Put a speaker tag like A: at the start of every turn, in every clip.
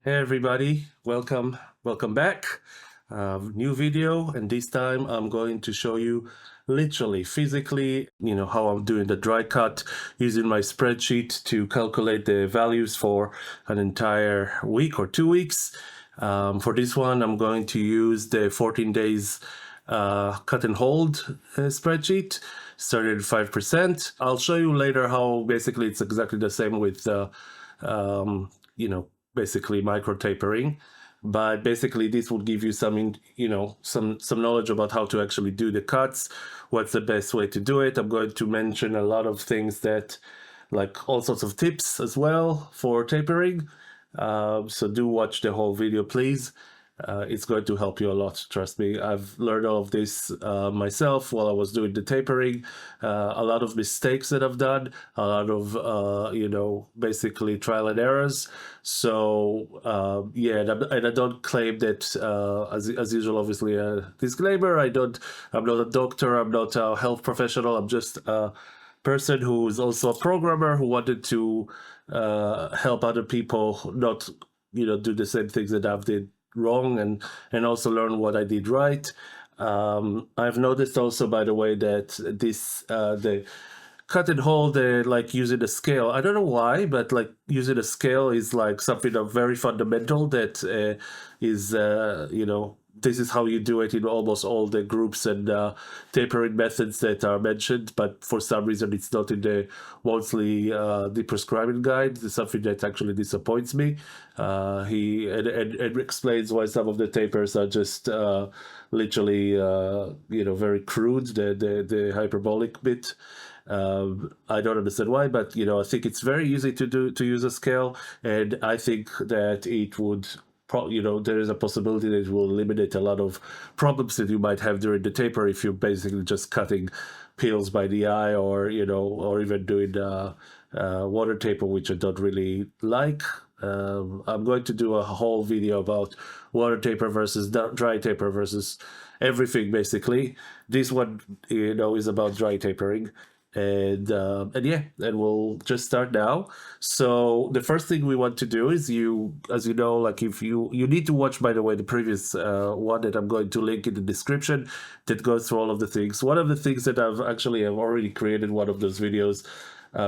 A: Hey everybody, welcome back. New video, and this time I'm going to show you literally, physically, how I'm doing the dry cut using my spreadsheet to calculate the values for an entire week or 2 weeks. For this one, I'm going to use the 14 days cut and hold spreadsheet, started at 5%. I'll show you later how basically it's exactly the same with um, basically micro tapering, but basically this will give you some some knowledge about how to actually do the cuts, what's the best way to do it. I'm going to mention a lot of things that, like, all sorts of tips as well for tapering. So do watch the whole video, please. It's going to help you a lot, trust me. I've learned all of this myself while I was doing the tapering. A lot of mistakes that I've done, a lot of basically trial and errors. So yeah, and I don't claim that, as usual, obviously a disclaimer, I'm not a doctor, I'm not a health professional, I'm just a person who is also a programmer who wanted to help other people not do the same things that I've did wrong, and also learn what I did right. I've noticed also, by the way, that the cut and hold, like using a scale. I don't know why, but like using a scale is like something of very fundamental that is this is how you do it in almost all the groups and tapering methods that are mentioned, but for some reason it's not in the mostly the prescribing guide. It's something that actually disappoints me. He and explains why some of the tapers are just literally very crude, the hyperbolic bit. I don't understand why, but I think it's very easy to use a scale, and I think that it would there is a possibility that it will eliminate a lot of problems that you might have during the taper if you're basically just cutting pills by the eye, or or even doing water taper, which I don't really like. I'm going to do a whole video about water taper versus dry taper versus everything, basically. This one, is about dry tapering. And yeah, and we'll just start now. So the first thing we want to do is, as you know, like, if you need to watch, by the way, the previous one that I'm going to link in the description, that goes through all of the things. One of the things that I've already created one of those videos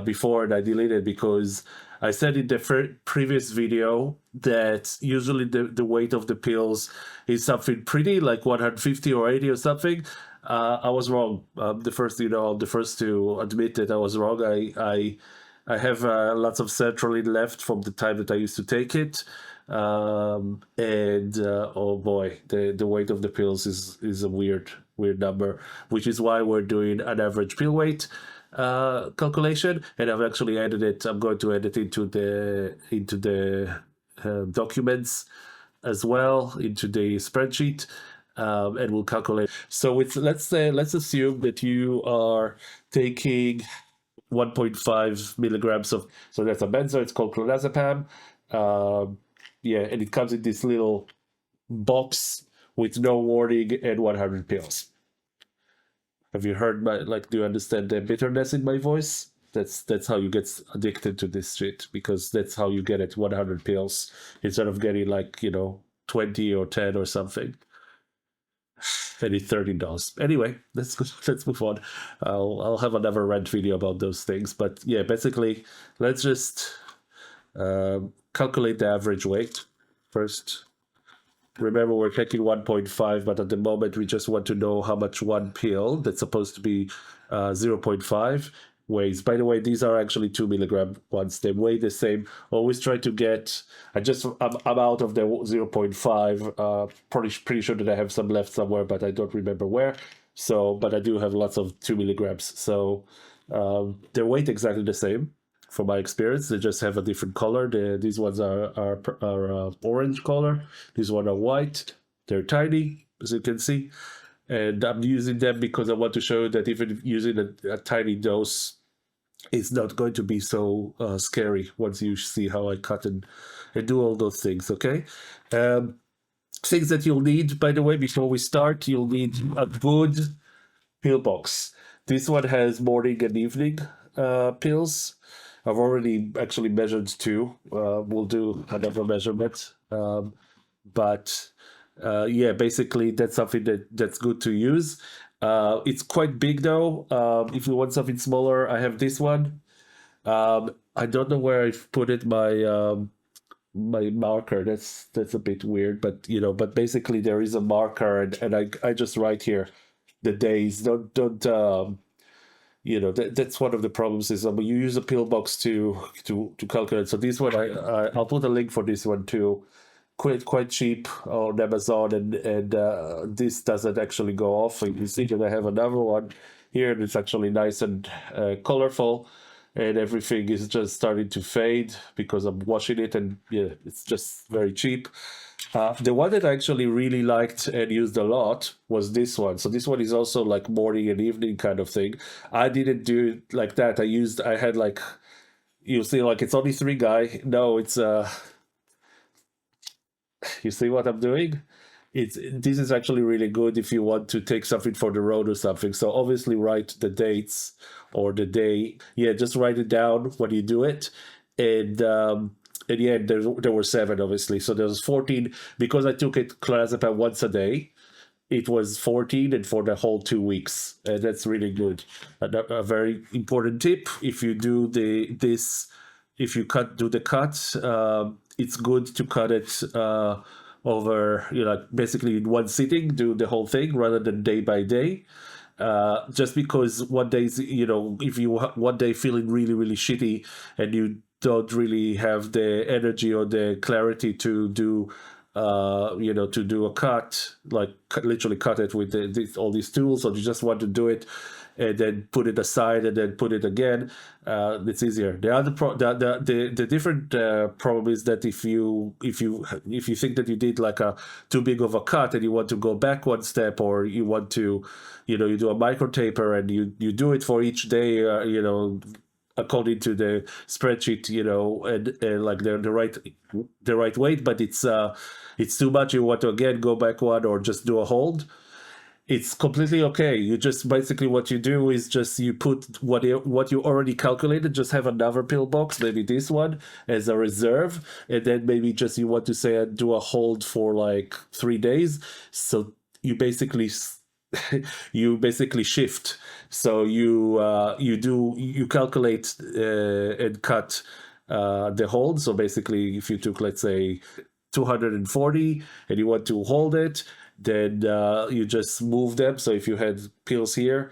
A: before, and I deleted because I said in the previous video that usually the weight of the pills is something pretty like 150 or 80 or something. I was wrong. I'm the first to admit that I was wrong. I have lots of sertraline left from the time that I used to take it, and oh boy, the weight of the pills is a weird number, which is why we're doing an average pill weight calculation, and I've actually added it. I'm going to add it into the documents as well, into the spreadsheet, and we'll calculate. So let's assume that you are taking 1.5 milligrams of, so that's a benzo. It's called clonazepam. Yeah, and it comes in this little box with no warning and 100 pills. Have you heard do you understand the bitterness in my voice? That's how you get addicted to this shit, because that's how you get it, 100 pills instead of getting 20 or 10 or something. Maybe $30. Anyway, let's move on. I'll have another rant video about those things, but yeah, basically, let's just calculate the average weight first. Remember, we're taking 1.5, but at the moment we just want to know how much one pill that's supposed to be 0.5 weighs. By the way, these are actually 2 milligram ones. They weigh the same. Always try to get. I'm out of the 0.5. Pretty sure that I have some left somewhere, but I don't remember where. So, but I do have lots of 2 milligrams. So they weight exactly the same. From my experience, they just have a different color. These ones are orange color. These ones are white. They're tiny, as you can see. And I'm using them because I want to show you that even using a tiny dose, it's not going to be so scary once you see how I cut and do all those things, okay? Things that you'll need, by the way, before we start, you'll need a good pill box. This one has morning and evening pills. I've already actually measured two. We'll do another measurement. But yeah, basically that's something that's good to use. It's quite big though. If you want something smaller, I have this one. I don't know where I've put it. My marker. That's a bit weird, but but basically there is a marker, and I just write here the days. Don't that's one of the problems is when you use a pillbox to calculate. So this one I'll put a link for this one too. Quite cheap on Amazon, and this doesn't actually go off. You see that I have another one here, and it's actually nice and colorful, and everything is just starting to fade because I'm washing it, and yeah, it's just very cheap. The one that I actually really liked and used a lot was this one. So this one is also like morning and evening kind of thing. I didn't do it like that. I had like, you see, like it's only three guy. No, it's you see what I'm doing? This is actually really good if you want to take something for the road or something. So obviously write the dates or the day. Yeah, just write it down when you do it. And yeah, there were seven obviously. So there was 14 because I took it clonazepam once a day. It was 14 and for the whole 2 weeks. That's really good. A very important tip if you do if you do the cut, it's good to cut it over, basically in one sitting, do the whole thing rather than day by day. Just because one day, if you one day feeling really, really shitty and you don't really have the energy or the clarity to do, to do a cut, like literally cut it with all these tools, or you just want to do it and then put it aside and then put it again, it's easier. The other the different problem is that if you think that you did like a too big of a cut and you want to go back one step, or you want to, you do a micro taper and you do it for each day, according to the spreadsheet, and like the right weight, but it's too much. You want to again go back one or just do a hold. It's completely okay. You just basically what you do is just you put what you already calculated. Just have another pillbox, maybe this one as a reserve, and then maybe just you want to say do a hold for like 3 days. So you basically shift. So you calculate and cut the hold. So basically, if you took, let's say, 240 and you want to hold it, then you just move them. So if you had pills here,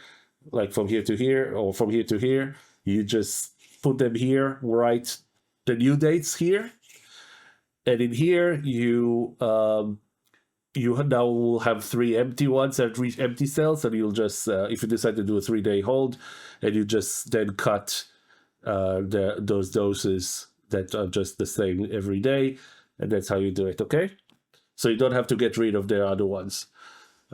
A: like from here to here or from here to here, you just put them here, write the new dates here, and in here you now will have 3 empty ones and 3 empty cells, and you'll just if you decide to do a 3-day hold, and you just then cut those doses that are just the same every day, and that's how you do it. Okay, so you don't have to get rid of the other ones.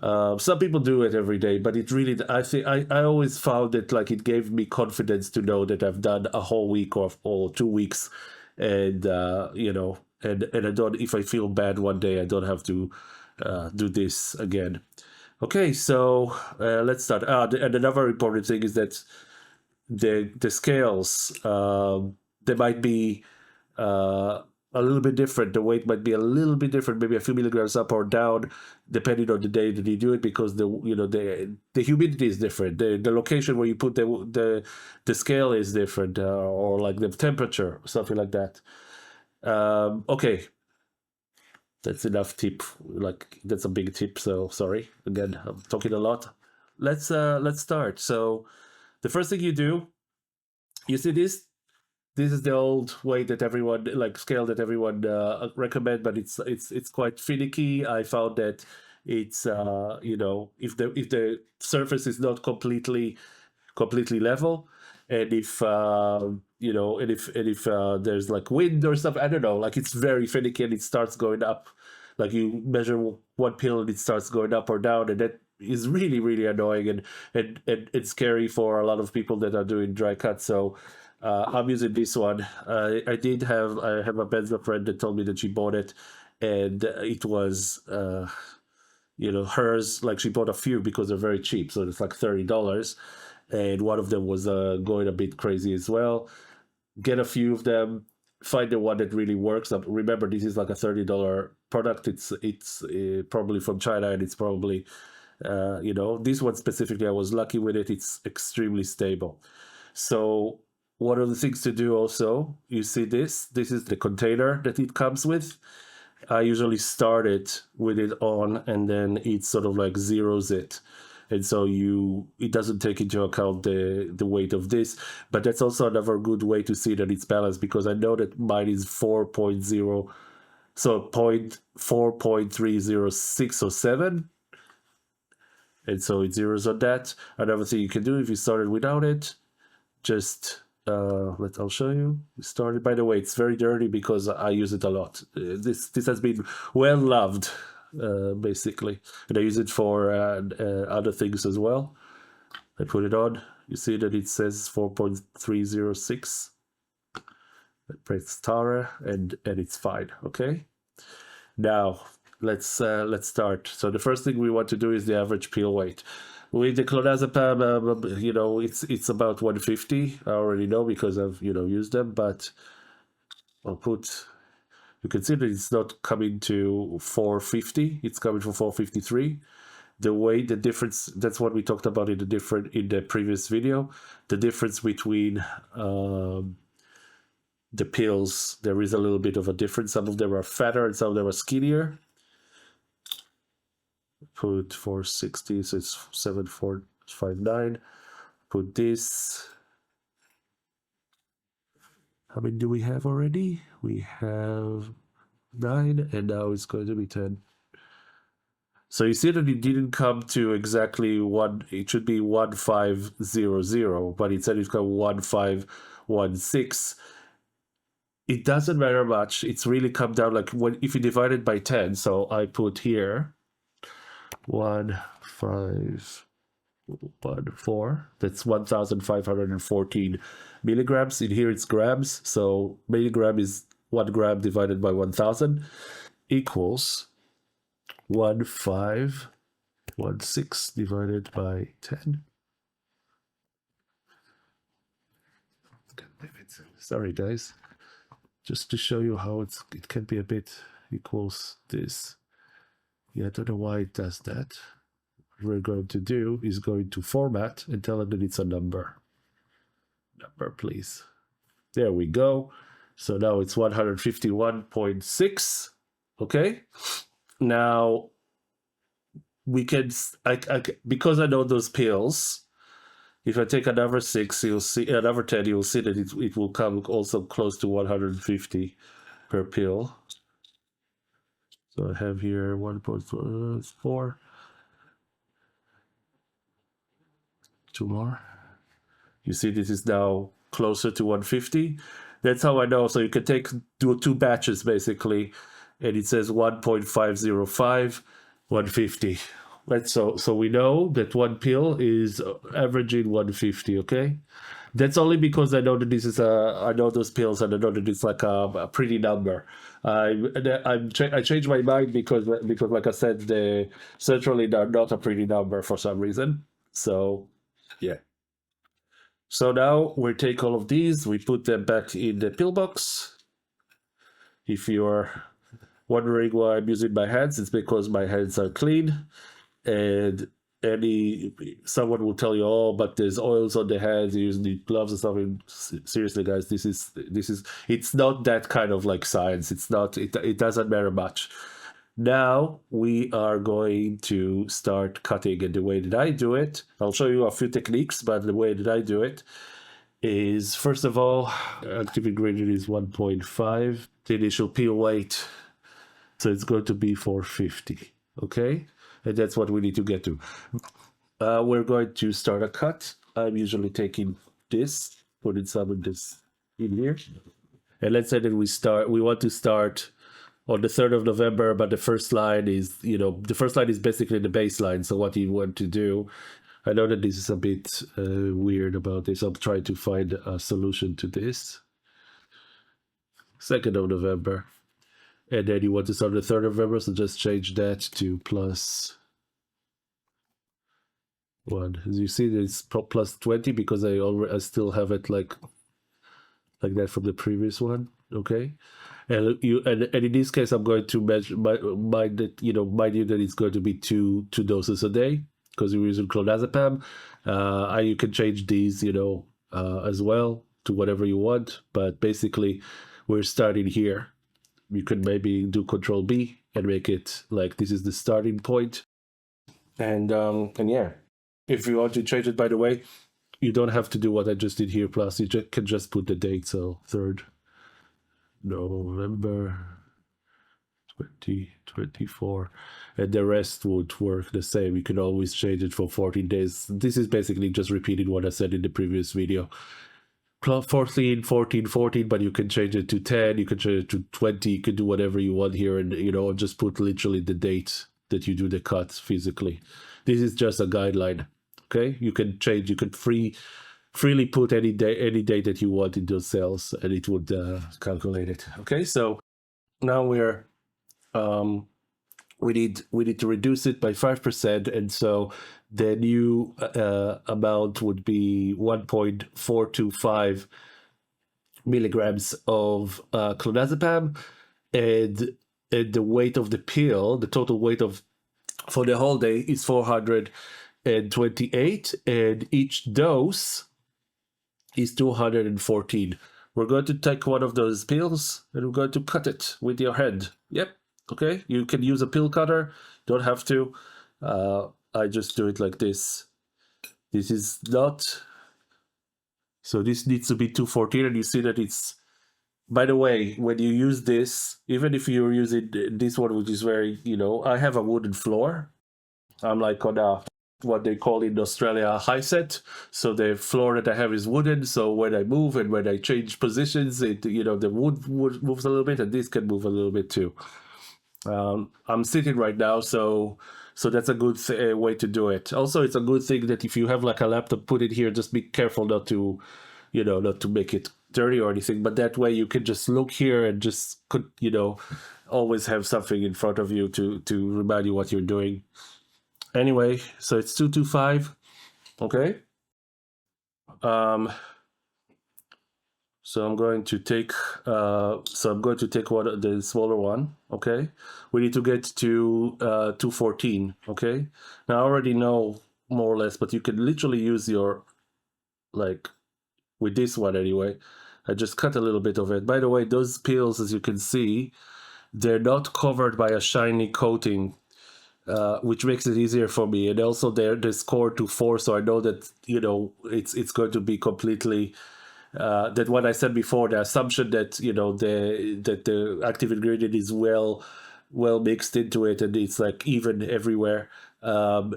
A: Some people do it every day, but it really, I think I always found that like it gave me confidence to know that I've done a whole week or 2 weeks, and and I don't, if I feel bad one day, I don't have to do this again. Okay, so let's start. And another important thing is that the scales, they might be a little bit different. The weight might be a little bit different, maybe a few milligrams up or down, depending on the day that you do it, because the humidity is different. The location where you put the scale is different, or like the temperature, something like that. Okay, that's enough tip. Like that's a big tip. So sorry again, I'm talking a lot. Let's start. So the first thing you do, you see this. This is the old way that everyone, like scale that everyone recommend, but it's quite finicky. I found that it's if the surface is not completely level, and if there's like wind or stuff, I don't know, like it's very finicky and it starts going up. Like you measure one pill and it starts going up or down, and that is really, really annoying and it's scary for a lot of people that are doing dry cuts. So I'm using this one. I have a Benzo friend that told me that she bought it, and it was hers, like she bought a few because they're very cheap, so it's like $30, and one of them was going a bit crazy as well. get a few of them, find the one that really works. Remember, this is like a $30 product. It's probably from China, and it's probably this one specifically, I was lucky with it. It's extremely stable. So one of the things to do also, you see this is the container that it comes with. I usually start it with it on, and then it sort of like zeroes it. And so it doesn't take into account the weight of this, but that's also another good way to see that it's balanced, because I know that mine is 4.0, so 4.306 or 7, and so it zeroes on that. Another thing you can do if you started without it, just I'll show you. Started. By the way, it's very dirty because I use it a lot. This has been well loved, basically, and I use it for other things as well. I put it on. You see that it says 4.306. I press star, and it's fine. Okay. Now let's start. So the first thing we want to do is the average pill weight. With the clonazepam, it's about 150. I already know because I've used them, but I'll put. You can see that it's not coming to 450. It's coming from 453. The difference. That's what we talked about in the previous video. The difference between the pills. There is a little bit of a difference. Some of them are fatter and some of them are skinnier. Put 460, so it's 7459. Put this. How many do we have already? We have 9, and now it's going to be 10. So you see that it didn't come to exactly one. It should be 1500, but instead it's got 1516. It doesn't matter much. It's really come down like if you divide it by 10. So I put here 1514. That's 1514 milligrams. In here it's grams. So milligram is 1 gram divided by 1000 equals 1516 divided by 10. Sorry, guys. Just to show you how it can be a bit equals this. Yeah, I don't know why it does that. What we're going to do is going to format and tell it that it's a number. Number, please. There we go. So now it's 151.6. Okay. Now we can, because I know those pills, if I take another 6, you'll see another 10, you'll see that it will come also close to 150 per pill. So I have here 1.4, 2 more. You see this is now closer to 150. That's how I know. So you can do 2 batches basically, and it says 1.505, 150. So we know that 1 pill is averaging 150. Okay, that's only because I know that this is I know those pills, and I know that it's like a pretty number. I changed my mind because like I said, the certainly not a pretty number for some reason. So yeah. So now we take all of these, we put them back in the pillbox. If you're wondering why I'm using my hands, it's because my hands are clean. And someone will tell you, oh, but there's oils on the hands, you need gloves and stuff. And seriously, guys, this is it's not that kind of like science. It's not. It doesn't matter much. Now we are going to start cutting, and the way that I do it, I'll show you a few techniques, but the way that I do it is, first of all, active ingredient is 1.5. The initial peel weight, so it's going to be 450. Okay. And that's what we need to get to. We're going to start a cut. I'm usually taking this, putting some of this in here. And let's say that we want to start on the 3rd of November, but the first line is, basically the baseline. So what you want to do, I know that this is a bit weird about this. I'm trying to find a solution to this. 2nd of November. And then you want to start the 3rd of November, so just change that to +1. As you see, it's +20 because I still have it like like that from the previous one. Okay. And in this case, I'm going to measure mind that mind you that it's going to be two doses a day because we're using clonazepam. You can change these, as well to whatever you want. But basically, we're starting here. You could maybe do Control B and make it like this is the starting point. And yeah, if you want to change it, by the way, you don't have to do what I just did here. Plus, you can just put the date. So 3rd November 2024, and the rest would work the same. You can always change it for 14 days. This is basically just repeating what I said in the previous video. 14, 14, 14, but you can change it to 10, you can change it to 20, you can do whatever you want here, and just put literally the date that you do the cut physically. This is just a guideline. Okay, you can change, you can freely put any date that you want in those cells, and it would calculate it. Okay, so now we're we need to reduce it by 5%, and so the new amount would be 1.425 milligrams of clonazepam, and the weight of the pill, the total weight for the whole day is 428, and each dose is 214. We're going to take one of those pills and we're going to cut it with your hand. Yep. Okay. You can use a pill cutter. Don't have to. I just do it like this. This is not. So this needs to be 214, and you see that it's. By the way, when you use this, even if you're using this one, which is very, I have a wooden floor. I'm like on what they call in Australia a high set. So the floor that I have is wooden. So when I move and when I change positions, the wood moves a little bit, and this can move a little bit too. I'm sitting right now, so that's a good way to do it. Also, it's a good thing that if you have like a laptop, put it here. Just be careful not to make it dirty or anything. But that way you can just look here and just always have something in front of you to remind you what you're doing. Anyway, so it's 225. Okay. So I'm going to take one, the smaller one. Okay. We need to get to 214. Okay. Now I already know more or less, but you can literally use your, like, with this one anyway. I just cut a little bit of it. By the way, those pills, as you can see, they're not covered by a shiny coating, which makes it easier for me. And also they're scored to 4, so I know that it's going to be completely that what I said before, the assumption that the active ingredient is well mixed into it and it's like even everywhere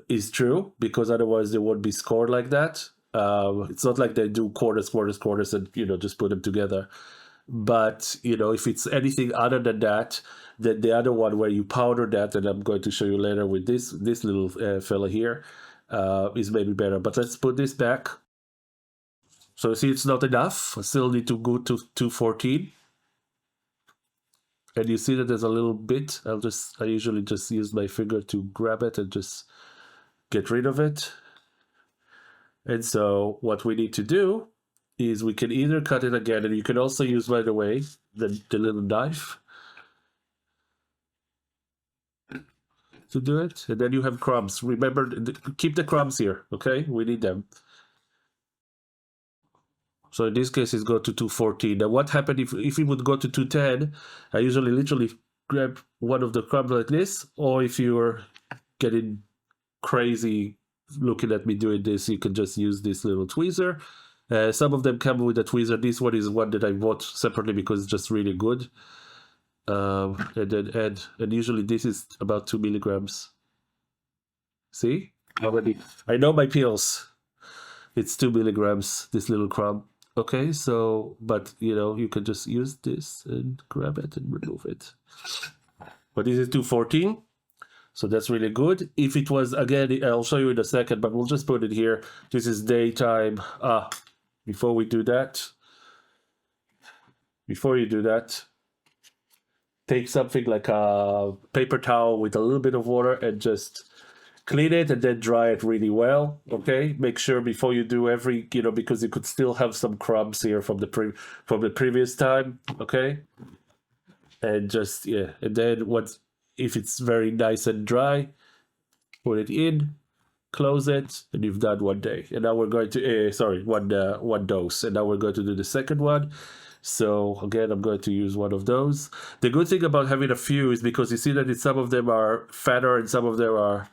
A: is true, because otherwise they won't be scored like that. It's not like they do quarters and just put them together. But if it's anything other than that, then the other one where you powder that, and I'm going to show you later with this little fella here, is maybe better. But let's put this back. So see, it's not enough. I still need to go to 214. And you see that there's a little bit. I usually just use my finger to grab it and just get rid of it. And so what we need to do is we can either cut it again, and you can also use, by the way, the little knife to do it. And then you have crumbs. Remember, keep the crumbs here, okay? We need them. So in this case, it's go to 214. Now what happened if it would go to 210? I usually literally grab one of the crumbs like this, or if you're getting crazy looking at me doing this, you can just use this little tweezer. Some of them come with a tweezer. This one is one that I bought separately because it's just really good. And then add, and usually this is about 2 milligrams. See? Already, I know my pills. It's 2 milligrams, this little crumb. Okay, so, but you can just use this and grab it and remove it. But this is 214. So that's really good. If it was, again, I'll show you in a second, but we'll just put it here. This is daytime. Before you do that, take something like a paper towel with a little bit of water and just clean it and then dry it really well. Okay, make sure before you do every, because you could still have some crumbs here from the previous time. Okay, and just and then if it's very nice and dry, put it in, close it, and you've done 1 day. And now we're going to one dose, and now we're going to do the second one. So again, I'm going to use one of those. The good thing about having a few is because you see that some of them are fatter and some of them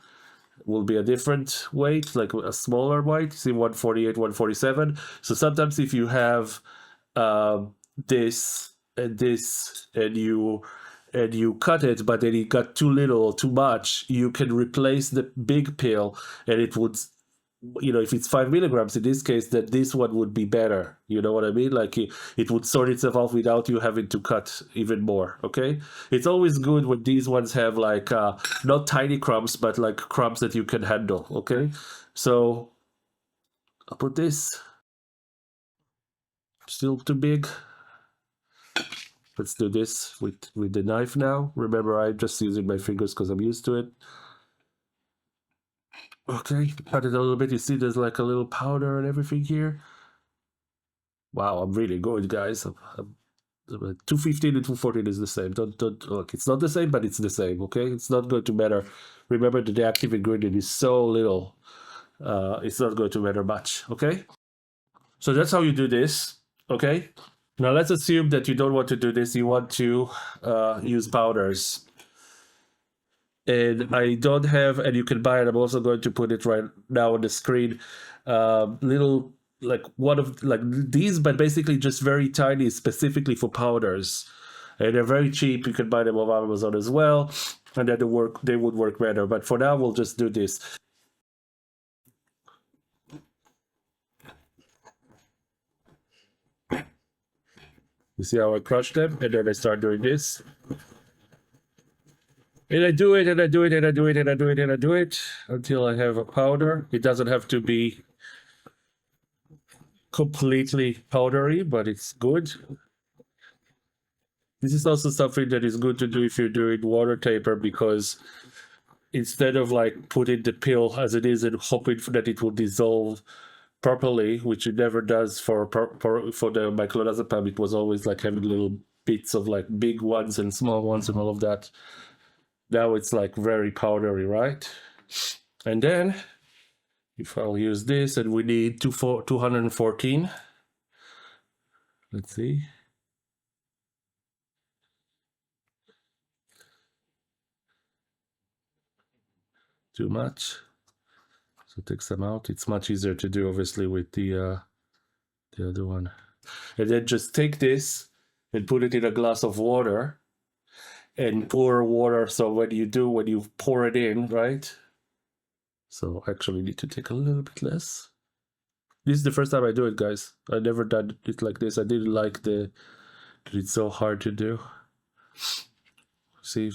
A: will be a different weight, like a smaller weight. See, 148, 147. So sometimes if you have this and this, and you cut it, but then it got too little or too much, you can replace the big pill, and it would, if it's 5 milligrams in this case, then this one would be better. You know what I mean? Like it would sort itself out without you having to cut even more. Okay, it's always good when these ones have like not tiny crumbs, but like crumbs that you can handle. Okay, so I'll put this. Still too big. Let's do this with the knife now. Remember, I'm just using my fingers because I'm used to it. Okay, cut it a little bit. You see there's like a little powder and everything here. Wow, I'm really good, guys. 215 and 214 is the same. Don't look, it's not the same, but it's the same, okay? It's not going to matter. Remember that the active ingredient is so little. It's not going to matter much, okay? So that's how you do this, okay? Now let's assume that you don't want to do this. You want to use powders. And I don't have, and you can buy it. I'm also going to put it right now on the screen. Little, like one of like these, but basically just very tiny, specifically for powders. And they're very cheap. You can buy them on Amazon as well. And then they would work better. But for now, we'll just do this. You see how I crush them? And then I start doing this. And I do it, and I do it, and I do it, and I do it, and I do it until I have a powder. It doesn't have to be completely powdery, but it's good. This is also something that is good to do if you're doing water taper, because instead of like putting the pill as it is and hoping that it will dissolve properly, which it never does for the miclonazepam, it was always like having little bits of like big ones and small ones and all of that. Now it's like very powdery, right? And then if I'll use this, and we need 214. Let's see. Too much. So take some out. It's much easier to do, obviously, with the other one. And then just take this and put it in a glass of water and pour water. So when you pour it in, right? So actually need to take a little bit less. This is the first time I do it, guys. I never done it like this. I didn't like that it's so hard to do. See,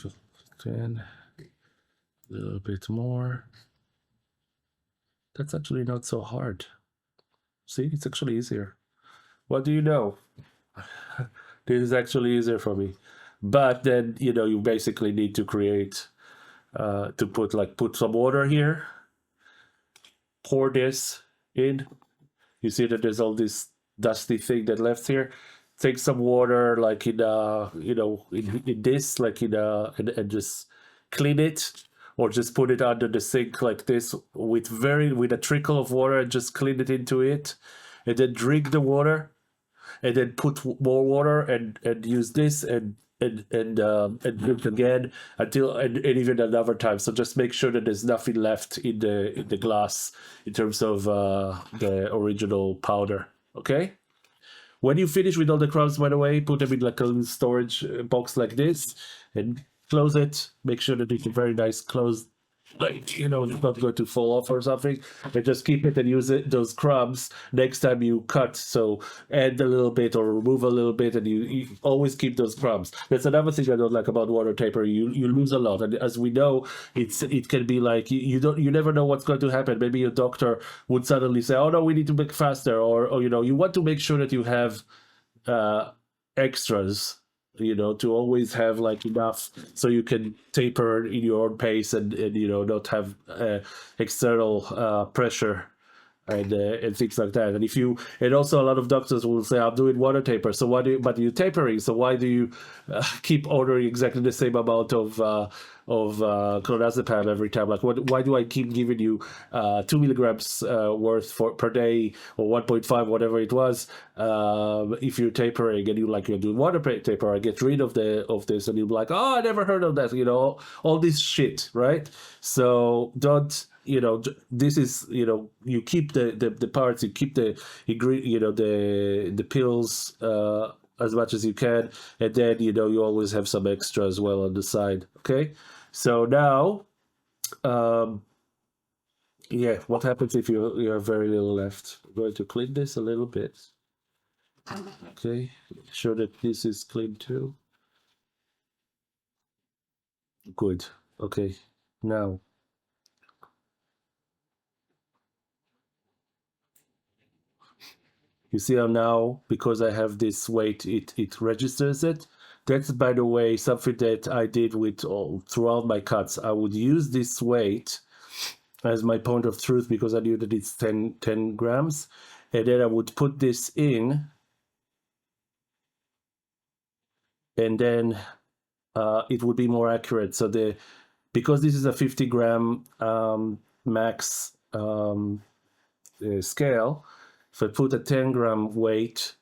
A: 10, a little bit more. That's actually not so hard. See, it's actually easier. What do you know? This is actually easier for me. But then, you basically need to create, to put some water here. Pour this in. You see that there's all this dusty thing that left here. Take some water, like in this, like and just clean it, or just put it under the sink like this with a trickle of water, and just clean it into it, and then drink the water, and then put more water and use this and drink again until and even another time. So just make sure that there's nothing left in the glass in terms of the original powder. Okay. When you finish with all the crumbs, by the way, put them in like a little storage box like this and close it. Make sure that it's a very nice closed, like, it's not going to fall off or something. And just keep it and use those crumbs next time you cut. So add a little bit or remove a little bit, and you always keep those crumbs. That's another thing I don't like about water taper. You lose a lot, and as we know, it can be like you never know what's going to happen. Maybe your doctor would suddenly say, "Oh no, we need to make faster," or you want to make sure that you have extras you know, to always have like enough so you can taper in your own pace and you know, not have external pressure and things like that. And if you, and also a lot of doctors will say, I'm doing water taper. So why do you, but you're tapering. So why do you keep ordering exactly the same amount of clonazepam every time? Like, why do I keep giving you 2 milligrams worth per day, or 1.5, whatever it was, if you're tapering and you're doing water taper? I get rid of this, and you're like, oh, I never heard of that. You know, all this shit, right? So don't, you know, this is, you know, you keep the parts, you keep the you know, the pills as much as you can, and then, you know, you always have some extra as well on the side. Okay, so now yeah, what happens if you have very little left? I'm going to clean this a little bit. Okay, make sure that this is clean too. Good. Okay, now you see how now, because I have this weight, it registers it. That's, by the way, something that I did with throughout my cuts. I would use this weight as my point of truth because I knew that it's 10 grams. And then I would put this in, and then it would be more accurate. So because this is a 50-gram max scale, if I put a 10-gram weight,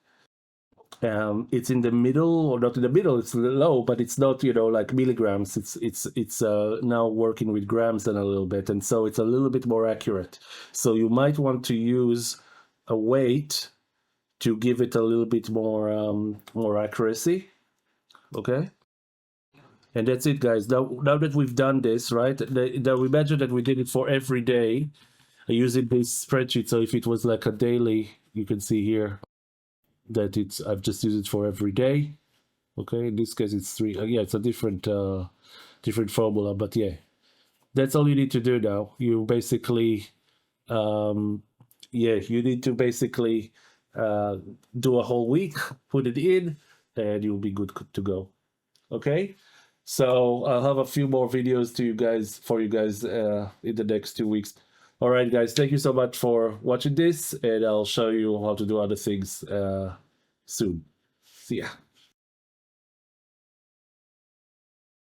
A: it's in the middle, or not in the middle, it's low, but it's not, you know, like milligrams. It's now working with grams then a little bit, and so it's a little bit more accurate. So you might want to use a weight to give it a little bit more accuracy. Okay, and that's it, guys. Now that we've done this, right, now imagine that we did it for every day using this spreadsheet. So if it was like a daily, you can see here that I've just used it for every day. Okay, in this case it's 3. Yeah, it's a different formula, but yeah, that's all you need to do now. You basically yeah, you need to basically do a whole week, put it in, and you'll be good to go. Okay, so I'll have a few more videos for you guys in the next 2 weeks. All right, guys, thank you so much for watching this, and I'll show you how to do other things soon. See ya.